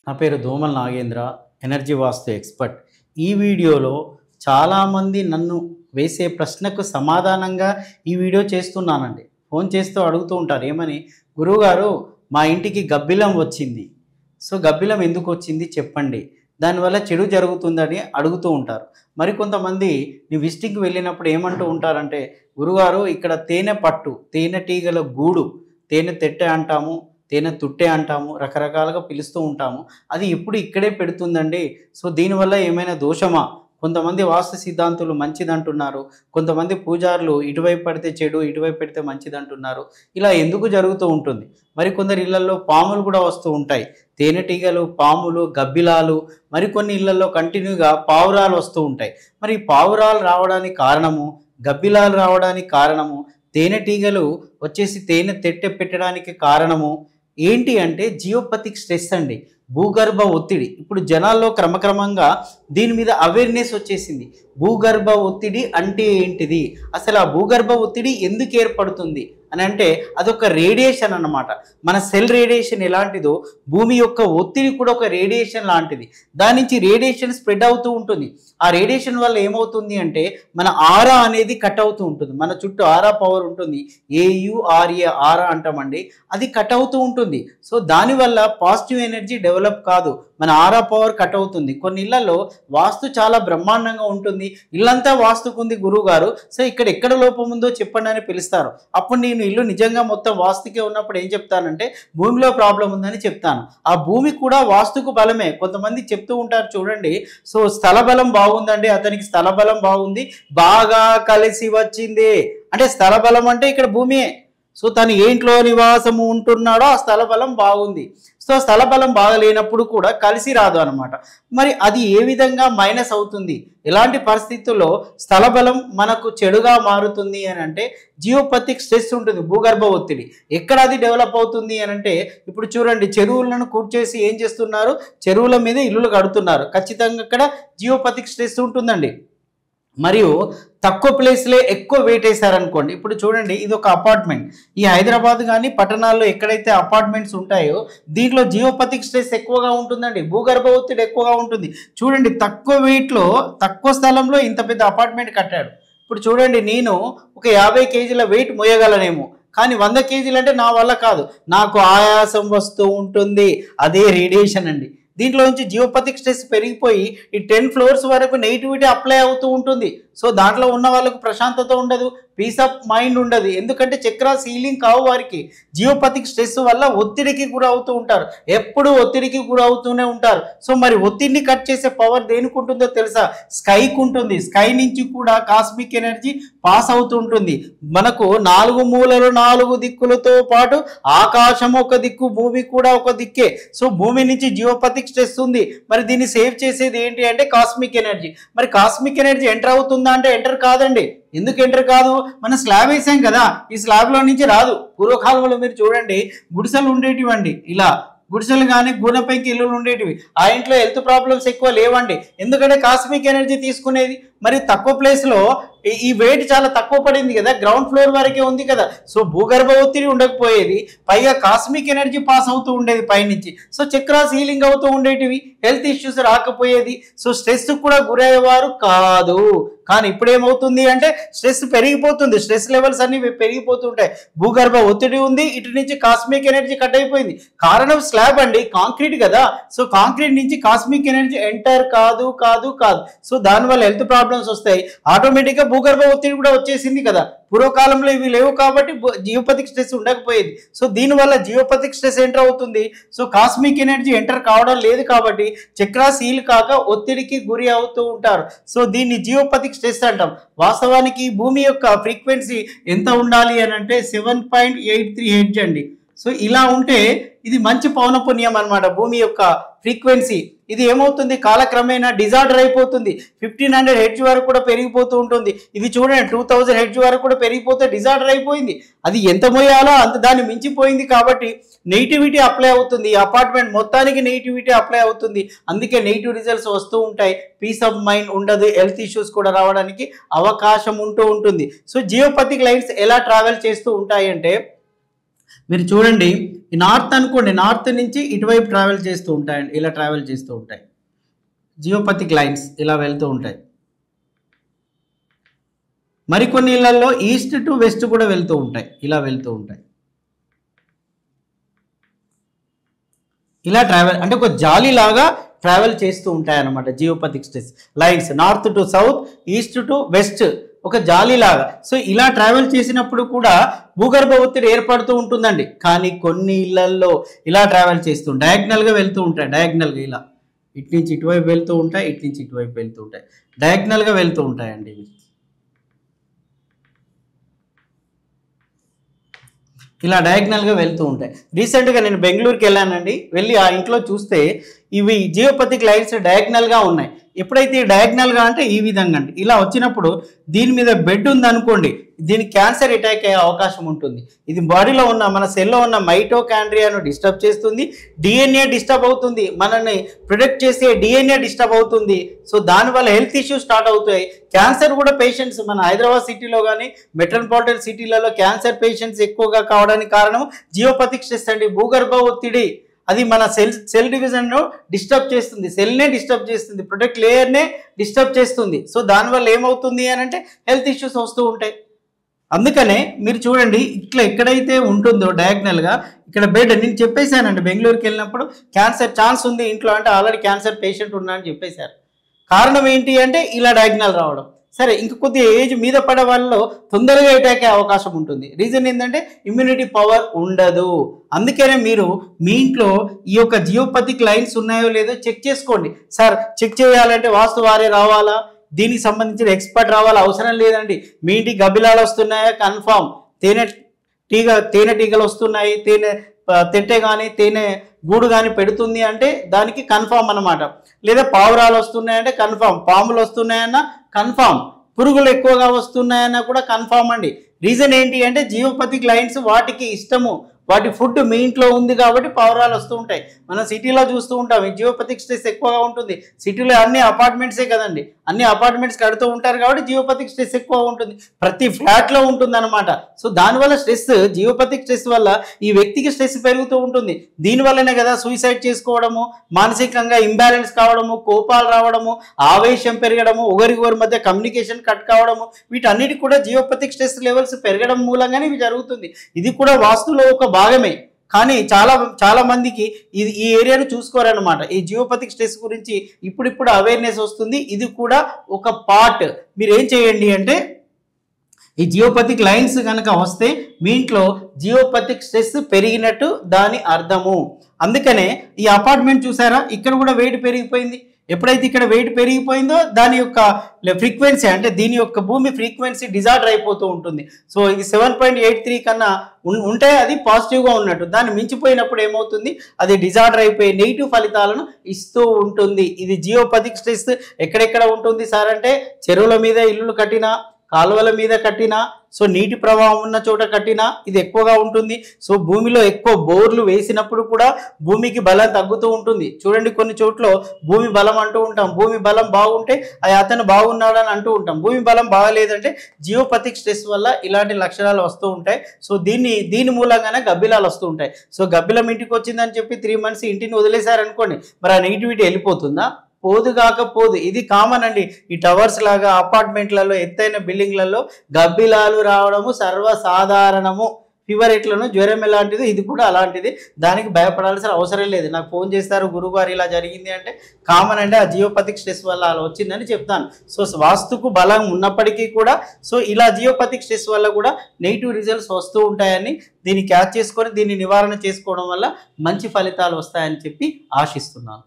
నా పేరు దోమల నాగేంద్ర, ఎనర్జీ వాస్తు ఎక్స్పర్ట్. ఈ వీడియోలో చాలామంది నన్ను వేసే ప్రశ్నకు సమాధానంగా ఈ వీడియో చేస్తున్నానండి. ఫోన్ చేస్తూ అడుగుతూ ఉంటారు, ఏమని, గురువుగారు మా ఇంటికి గబ్బిలం వచ్చింది. సో గబ్బిలం ఎందుకు వచ్చింది చెప్పండి, దానివల్ల చెడు జరుగుతుందని అడుగుతూ ఉంటారు. మరికొంతమంది నీ విజిటింగ్కి వెళ్ళినప్పుడు ఏమంటూ ఉంటారంటే, గురుగారు ఇక్కడ తేనె పట్టు, తేనెటీగల గూడు, తేనె తెట్టె అంటాము, తేనె తుట్టె అంటాము, రకరకాలుగా పిలుస్తూ ఉంటాము, అది ఎప్పుడు ఇక్కడే పెడుతుందండి. సో దీనివల్ల ఏమైనా దోషమా? కొంతమంది వాస్తు సిద్ధాంతులు మంచిదంటున్నారు, కొంతమంది పూజారులు ఇటువైపు పడితే చెడు, ఇటువైపు పెడితే మంచిదంటున్నారు. ఇలా ఎందుకు జరుగుతూ ఉంటుంది? మరికొందరి ఇళ్లలో పాములు కూడా వస్తూ ఉంటాయి. తేనెటీగలు, పాములు, గబ్బిలాలు, మరికొన్ని ఇళ్లలో కంటిన్యూగా పావురాలు వస్తూ ఉంటాయి. మరి పావురాలు రావడానికి కారణము, గబ్బిలాలు రావడానికి కారణము, తేనెటీగలు వచ్చేసి తేనె తెట్టె పెట్టడానికి కారణము ఏంటి అంటే జియోపతిక్ స్ట్రెస్ అండి, భూగర్భ ఒత్తిడి. ఇప్పుడు జనాల్లో క్రమక్రమంగా దీని మీద అవేర్నెస్ వచ్చేసింది. భూగర్భ ఒత్తిడి అంటే ఏంటిది, అసలు ఆ భూగర్భ ఒత్తిడి ఎందుకు ఏర్పడుతుంది అని అంటే అదొక రేడియేషన్ అన్నమాట. మన సెల్ రేడియేషన్ ఎలాంటిదో భూమి యొక్క ఒత్తిడి కూడా ఒక రేడియేషన్ లాంటిది. దాని నుంచి రేడియేషన్ స్ప్రెడ్ అవుతూ ఉంటుంది. ఆ రేడియేషన్ వల్ల ఏమవుతుంది అంటే మన ఆరా అనేది కట్ అవుతూ ఉంటుంది. మన చుట్టూ ఆరా పవర్ ఉంటుంది, AURA ఆరా అంటామండి, అది కట్ అవుతూ ఉంటుంది. సో దానివల్ల పాజిటివ్ ఎనర్జీ డెవలప్ కాదు, మన ఆరా పవర్ కట్ అవుతుంది. కొన్ని ఇళ్లలో వాస్తు చాలా బ్రహ్మాండంగా ఉంటుంది, ఇల్లంతా వాస్తుకుంది గురువు గారు, సో ఇక్కడ ఎక్కడ లోపం ఉందో చెప్పండి అని పిలుస్తారు. అప్పుడు నేను ఇల్లు నిజంగా మొత్తం వాస్తుకే ఉన్నప్పుడు ఏం చెప్తానంటే భూమిలో ప్రాబ్లం ఉందని చెప్తాను. ఆ భూమి కూడా వాస్తుకు బలమే. కొంతమంది చెప్తూ ఉంటారు చూడండి, సో స్థల బలం బాగుందండి, అతనికి స్థల బలం బాగుంది, బాగా కలిసి వచ్చింది అంటే స్థల బలం అంటే ఇక్కడ భూమియే. సో తను ఏంట్లో నివాసము ఉంటున్నాడో ఆ స్థల బలం బాగుంది. సో స్థల బలం బాగలేనప్పుడు కూడా కలిసి రాదు అనమాట. మరి అది ఏ విధంగా మైనస్ అవుతుంది, ఎలాంటి పరిస్థితుల్లో స్థల బలం మనకు చెడుగా మారుతుంది అని అంటే జియోపతిక్ స్ట్రెస్ ఉంటుంది, భూగర్భ ఒత్తిడి. ఎక్కడ అది డెవలప్ అవుతుంది అని అంటే ఇప్పుడు చూడండి, చెరువులను కూర్చేసి ఏం చేస్తున్నారు, చెరువుల మీద ఇల్లులు కడుతున్నారు. ఖచ్చితంగా అక్కడ జియోపతిక్ స్ట్రెస్ ఉంటుందండి. మరియు తక్కువ ప్లేస్లే ఎక్కువ వెయిట్ వేసారనుకోండి. ఇప్పుడు చూడండి, ఇది ఒక అపార్ట్మెంట్. ఈ హైదరాబాద్ కానీ పట్టణాల్లో ఎక్కడైతే అపార్ట్మెంట్స్ ఉంటాయో దీంట్లో జియోపతిక్ స్ట్రెస్ ఎక్కువగా ఉంటుందండి, భూగర్భ ఒత్తిడి ఎక్కువగా ఉంటుంది. చూడండి, తక్కువ వెయిట్లో తక్కువ స్థలంలో ఇంత పెద్ద అపార్ట్మెంట్ కట్టాడు. ఇప్పుడు చూడండి, నేను ఒక 50 కేజీల వెయిట్ మోయగలనేమో, కానీ 100 కేజీలు అంటే నా వల్ల కాదు, నాకు ఆయాసం వస్తూ ఉంటుంది. అదే రేడియేషన్ అండి. దీంట్లో నుంచి జియోపతిక్ స్ట్రెస్ పెరిగిపోయి ఈ 10 ఫ్లోర్స్ వరకు నెగిటివిటీ అప్లై అవుతూ ఉంటుంది. సో దాంట్లో ఉన్న వాళ్ళకు ప్రశాంతత ఉండదు, పీస్ ఆఫ్ మైండ్ ఉండదు. ఎందుకంటే చక్రాస్ హీలింగ్ కావు వారికి. జియోపతిక్ స్ట్రెస్ వల్ల ఒత్తిడికి గురి అవుతూ ఉంటారు, ఎప్పుడు ఒత్తిడికి గురి అవుతూనే ఉంటారు. సో మరి ఒత్తిడిని కట్ చేసే పవర్ దేనికి ఉంటుందో తెలుసా, స్కైకి ఉంటుంది. స్కై నుంచి కూడా కాస్మిక్ ఎనర్జీ పాస్ అవుతూ ఉంటుంది. మనకు 4 మూలలు 4 దిక్కులతో పాటు ఆకాశం ఒక దిక్కు, భూమి కూడా ఒక దిక్కే. సో భూమి నుంచి జియోపతిక్ స్ట్రెస్ ఉంది. మరి దీన్ని సేవ్ చేసేది ఏంటి అంటే కాస్మిక్ ఎనర్జీ. మరి కాస్మిక్ ఎనర్జీ ఎంటర్ అవుతుందా అంటే ఎంటర్ కాదండి. ఎందుకు ఎంటర్ కాదు, మనం స్లాబ్ వేసాం కదా, ఈ స్లాబ్లో నుంచి రాదు. పూర్వకాలంలో మీరు చూడండి, గుడిసెలు ఉండేటివండి, ఇలా గుడిసెలు కానీ గూనెపైకి ఇల్లులు ఉండేటివి. ఆ ఇంట్లో హెల్త్ ప్రాబ్లమ్స్ ఎక్కువ లేవండి, ఎందుకంటే కాస్మిక్ ఎనర్జీ తీసుకునేది. మరి తక్కువ ప్లేస్లో ఈ వెయిట్ చాలా తక్కువ పడింది కదా, గ్రౌండ్ ఫ్లోర్ వరకే ఉంది కదా, సో భూగర్భ ఒత్తిడి ఉండకపోయేది, పైగా కాస్మిక్ ఎనర్జీ పాస్ అవుతూ ఉండేది పైనుంచి. సో చక్రాస్ హీలింగ్ అవుతూ ఉండేటివి, హెల్త్ ఇష్యూస్ రాకపోయేది. సో స్ట్రెస్ కూడా గురయ్యేవారు కాదు. కానీ ఇప్పుడు ఏమవుతుంది అంటే స్ట్రెస్ పెరిగిపోతుంది, స్ట్రెస్ లెవెల్స్ అన్ని పెరిగిపోతుంటాయి. భూగర్భ ఒత్తిడి ఉంది, ఇటు నుంచి కాస్మిక్ ఎనర్జీ కట్ అయిపోయింది. కారణం స్లాబ్ అండి, కాంక్రీట్ కదా. సో కాంక్రీట్ నుంచి కాస్మిక్ ఎనర్జీ ఎంటర్ కాదు కాదు కాదు. సో దానివల్ల హెల్త్ ప్రాబ్లమ్స్ వస్తాయి. ఆటోమేటిక్గా భూగర్భ ఒత్తిడి కూడా వచ్చేసింది కదా. పూర్వకాలంలో ఇవి లేవు కాబట్టి జియోపతిక్ స్ట్రెస్ ఉండకపోయేది. సో దీనివల్ల జియోపతిక్ స్ట్రెస్ ఎంటర్ అవుతుంది. సో కాస్మిక్ ఎనర్జీ ఎంటర్ కావడం లేదు కాబట్టి చక్రాస్ హీల్ కాక ఒత్తిడికి గురి అవుతూ ఉంటారు. సో దీన్ని జియోపతిక్ స్ట్రెస్ అంటాం. వాస్తవానికి భూమి యొక్క ఫ్రీక్వెన్సీ ఎంత ఉండాలి అని అంటే 7.83 హెర్ట్జ్ అండి. సో ఇలా ఉంటే ఇది మంచి పౌనపుణ్యం అనమాట భూమి యొక్క ఫ్రీక్వెన్సీ. ఇది ఏమవుతుంది, కాలక్రమేణా డిజార్డర్ అయిపోతుంది. 1500 హెడ్జ్ వరకు కూడా పెరిగిపోతూ ఉంటుంది. ఇది చూడండి, 2000 హెడ్జ్ వరకు కూడా పెరిగిపోతే డిజార్డర్ అయిపోయింది. అది ఎంత మోయాలో అంత దాన్ని మించిపోయింది కాబట్టి నెగిటివిటీ అప్లై అవుతుంది. ఈ అపార్ట్మెంట్ మొత్తానికి నెగిటివిటీ అప్లై అవుతుంది. అందుకే నెగిటివ్ రిజల్ట్స్ వస్తూ ఉంటాయి, పీస్ ఆఫ్ మైండ్ ఉండదు, హెల్త్ ఇష్యూస్ కూడా రావడానికి అవకాశం ఉంటూ ఉంటుంది. సో జియోపతిక్ లైన్స్ ఎలా ట్రావెల్ చేస్తూ ఉంటాయి అంటే మీరు చూడండి, ఈ నార్త్ అనుకోండి, నార్త్ నుంచి ఇటువైపు ట్రావెల్ చేస్తూ ఉంటాయండి, ఇలా ట్రావెల్ చేస్తూ ఉంటాయి. జియోపతిక్ లైన్స్ ఇలా వెళ్తూ ఉంటాయి. మరికొన్ని ఇళ్లలో ఈస్ట్ టు వెస్ట్ కూడా వెళ్తూ ఉంటాయి, ఇలా వెళ్తూ ఉంటాయి. ఇలా ట్రావెల్ అంటే ఒక జాలీ లాగా ట్రావెల్ చేస్తూ ఉంటాయి అన్నమాట geopathic stress lines. North to south, east to west, ఒక జాలీ లాగా. సో ఇలా ట్రావెల్ చేసినప్పుడు కూడా భూగర్భ ఒత్తిడి ఏర్పడుతూ ఉంటుందండి. కానీ కొన్ని ఇళ్లల్లో ఇలా ట్రావెల్ చేస్తూ డయాగ్నల్గా వెళ్తూ ఉంటాయి. డయాగ్నల్గా ఇలా ఇటు నుంచి ఇటువైపు వెళ్తూ ఉంటాయి, ఇటు నుంచి ఇటువైపు వెళ్తూ ఉంటాయి, డయాగ్నల్గా వెళ్తూ ఉంటాయండి ఇవి. ఇలా డయాగ్నల్గా వెళ్తూ ఉంటాయి. రీసెంట్గా నేను బెంగళూరుకి వెళ్ళానండి. వెళ్ళి ఆ ఇంట్లో చూస్తే ఇవి జియోపతిక్ లైన్స్ డయాగ్నల్గా ఉన్నాయి. ఎప్పుడైతే డయాగ్నల్గా అంటే ఈ విధంగా అండి, ఇలా వచ్చినప్పుడు దీని మీద బెడ్ ఉందనుకోండి, దీనికి క్యాన్సర్ అటాక్ అయ్యే అవకాశం ఉంటుంది. ఇది బాడీలో ఉన్న మన సెల్లో ఉన్న మైటోకాండ్రియాను డిస్టర్బ్ చేస్తుంది, డిఎన్ఏ డిస్టర్బ్ అవుతుంది, మనల్ని ప్రొటెక్ట్ చేసే డిఎన్ఏ డిస్టర్బ్ అవుతుంది. సో దానివల్ల హెల్త్ ఇష్యూస్ స్టార్ట్ అవుతాయి. క్యాన్సర్ కూడా పేషెంట్స్ మన హైదరాబాద్ సిటీలో కానీ మెట్రోపాలిటన్ సిటీలలో క్యాన్సర్ పేషెంట్స్ ఎక్కువగా కావడానికి కారణం జియోపతిక్ స్ట్రెస్ అండి. భూగర్భ ఒత్తిడి అది మన సెల్ డివిజన్ను డిస్టర్బ్ చేస్తుంది, సెల్నే డిస్టర్బ్ చేస్తుంది, ప్రొటెక్ట్ లేయర్నే డిస్టర్బ్ చేస్తుంది. సో దానివల్ల ఏమవుతుంది అని అంటే హెల్త్ ఇష్యూస్ వస్తూ ఉంటాయి. అందుకనే మీరు చూడండి, ఇట్లా ఎక్కడైతే ఉంటుందో డయాగ్నల్గా ఇక్కడ బెడ్, నేను చెప్పేశానండి బెంగళూరుకి వెళ్ళినప్పుడు క్యాన్సర్ ఛాన్స్ ఉంది ఇంట్లో అంటే ఆల్రెడీ క్యాన్సర్ పేషెంట్ ఉన్నా అని చెప్పేశారు. కారణం ఏంటి అంటే ఇలా డయాగ్నల్ రావడం. సరే, ఇంక కొద్దిగా ఏజ్ మీద పడే వాళ్ళలో తొందరగా అటాక్ అయ్యే అవకాశం ఉంటుంది. రీజన్ ఏంటంటే ఇమ్యూనిటీ పవర్ ఉండదు. అందుకనే మీరు మీ ఇంట్లో ఈ యొక్క జియోపతిక్ లైన్స్ ఉన్నాయో లేదో చెక్ చేసుకోండి. సార్ చెక్ చేయాలంటే వాస్తు వారే రావాలా, దీనికి సంబంధించిన ఎక్స్పర్ట్ రావాలా? అవసరం లేదండి. మీ ఇంటికి గబ్బిలాలు వస్తున్నాయా? కన్ఫామ్. తేనెటీగలు వస్తున్నాయి, తెట్టె కానీ తేనె గూడు కానీ పెడుతుంది అంటే దానికి కన్ఫామ్ అన్నమాట. లేదా పావురాలు వస్తున్నాయంటే కన్ఫామ్, పాములు వస్తున్నాయన్నా కన్ఫామ్, పురుగులు ఎక్కువగా వస్తున్నాయన్నా కూడా కన్ఫామ్ అండి. రీజన్ ఏంటి అంటే జియోపతిక్ లైన్స్ వాటికి ఇష్టము, వాటి ఫుడ్ మీ ఇంట్లో ఉంది కాబట్టి పావురాలు వస్తూ ఉంటాయి. మనం సిటీలో చూస్తూ ఉంటాం ఈ జియోపతిక్ స్ట్రెస్ ఎక్కువగా ఉంటుంది. సిటీలో అన్ని అపార్ట్మెంట్సే కదండి, అన్ని అపార్ట్మెంట్స్ కడుతూ ఉంటారు కాబట్టి జియోపతిక్ స్ట్రెస్ ఎక్కువ ఉంటుంది, ప్రతి ఫ్లాట్లో ఉంటుంది అనమాట. సో దానివల్ల స్ట్రెస్, జియోపతిక్ స్ట్రెస్ వల్ల ఈ వ్యక్తికి స్ట్రెస్ పెరుగుతూ ఉంటుంది. దీనివల్లనే కదా సూసైడ్ చేసుకోవడము, మానసికంగా ఇంబ్యాలెన్స్ కావడము, కోపాలు రావడము, ఆవేశం పెరగడము, ఒకరికొకరి మధ్య కమ్యూనికేషన్ కట్ కావడము, వీటన్నిటి కూడా జియోపతిక్ స్ట్రెస్ లెవెల్స్ పెరగడం మూలంగానే ఇవి జరుగుతుంది. ఇది కూడా వాస్తులో ఒక భాగమే. కానీ చాలా మందికి ఈ ఏరియాను చూసుకోరన్నమాట. ఈ జియోపతిక్ స్ట్రెస్ గురించి ఇప్పుడు అవేర్నెస్ వస్తుంది. ఇది కూడా ఒక పార్ట్. మీరు ఏం చేయండి అంటే ఈ జియోపతిక్ లైన్స్ కనుక వస్తే మీ ఇంట్లో జియోపతిక్ స్ట్రెస్ పెరిగినట్టు దాని అర్థము. అందుకనే ఈ అపార్ట్మెంట్ చూసారా, ఇక్కడ కూడా వెయిట్ పెరిగిపోయింది. ఎప్పుడైతే ఇక్కడ వెయిట్ పెరిగిపోయిందో దాని యొక్క ఫ్రీక్వెన్సీ అంటే దీని యొక్క భూమి ఫ్రీక్వెన్సీ డిజార్డర్ అయిపోతూ ఉంటుంది. సో ఇది 7.83 కన్నా ఉంటే అది పాజిటివ్గా ఉన్నట్టు, దాన్ని మించిపోయినప్పుడు ఏమవుతుంది, అది డిజార్డర్ అయిపోయి నెగిటివ్ ఫలితాలను ఇస్తూ ఉంటుంది. ఇది జియోపతిక్ స్ట్రెస్ ఎక్కడెక్కడ ఉంటుంది సార్ అంటే చెరువుల మీద ఇల్లులు కట్టినా, కాలువల మీద కట్టినా, సో నీటి ప్రవాహం ఉన్న చోట కట్టినా ఇది ఎక్కువగా ఉంటుంది. సో భూమిలో ఎక్కువ బోర్లు వేసినప్పుడు కూడా భూమికి బలం తగ్గుతూ ఉంటుంది. చూడండి కొన్ని చోట్ల భూమి బలం అంటూ ఉంటాం, భూమి బలం బాగుంటే అది అతను బాగున్నాడని అంటూ ఉంటాం. భూమి బలం బాగలేదంటే జియోపతిక్ స్ట్రెస్ వల్ల ఇలాంటి లక్షణాలు వస్తూ ఉంటాయి. సో దీని మూలంగానే గబ్బిలాలు వస్తూ ఉంటాయి. సో గబ్బిలం ఇంటికి వచ్చిందని చెప్పి 3 months ఇంటిని వదిలేశారనుకోండి, మరి ఆ నెగిటివిటీ వెళ్ళిపోతుందా? పోదు. ఇది కామన్ అండి. ఈ టవర్స్ లాగా అపార్ట్మెంట్లలో, ఎత్తైన బిల్డింగ్లలో గబ్బిలాలు రావడము సర్వసాధారణము. ఫీవర్ ఎట్లను, జ్వరం ఎలాంటిది, ఇది కూడా అలాంటిది. దానికి భయపడాల్సిన అవసరం లేదు. నాకు ఫోన్ చేస్తారు, గురుగారు ఇలా జరిగింది అంటే కామన్ అండి, ఆ జియోపతిక్ స్ట్రెస్ వల్ల అలా వచ్చిందని చెప్తాను. సో వాస్తుకు బలం ఉన్నప్పటికీ కూడా సో ఇలా జియోపతిక్ స్ట్రెస్ వల్ల కూడా నెగిటివ్ రిజల్ట్స్ వస్తూ ఉంటాయని దీన్ని క్యాచ్ చేసుకొని దీన్ని నివారణ చేసుకోవడం వల్ల మంచి ఫలితాలు వస్తాయని చెప్పి ఆశిస్తున్నాను.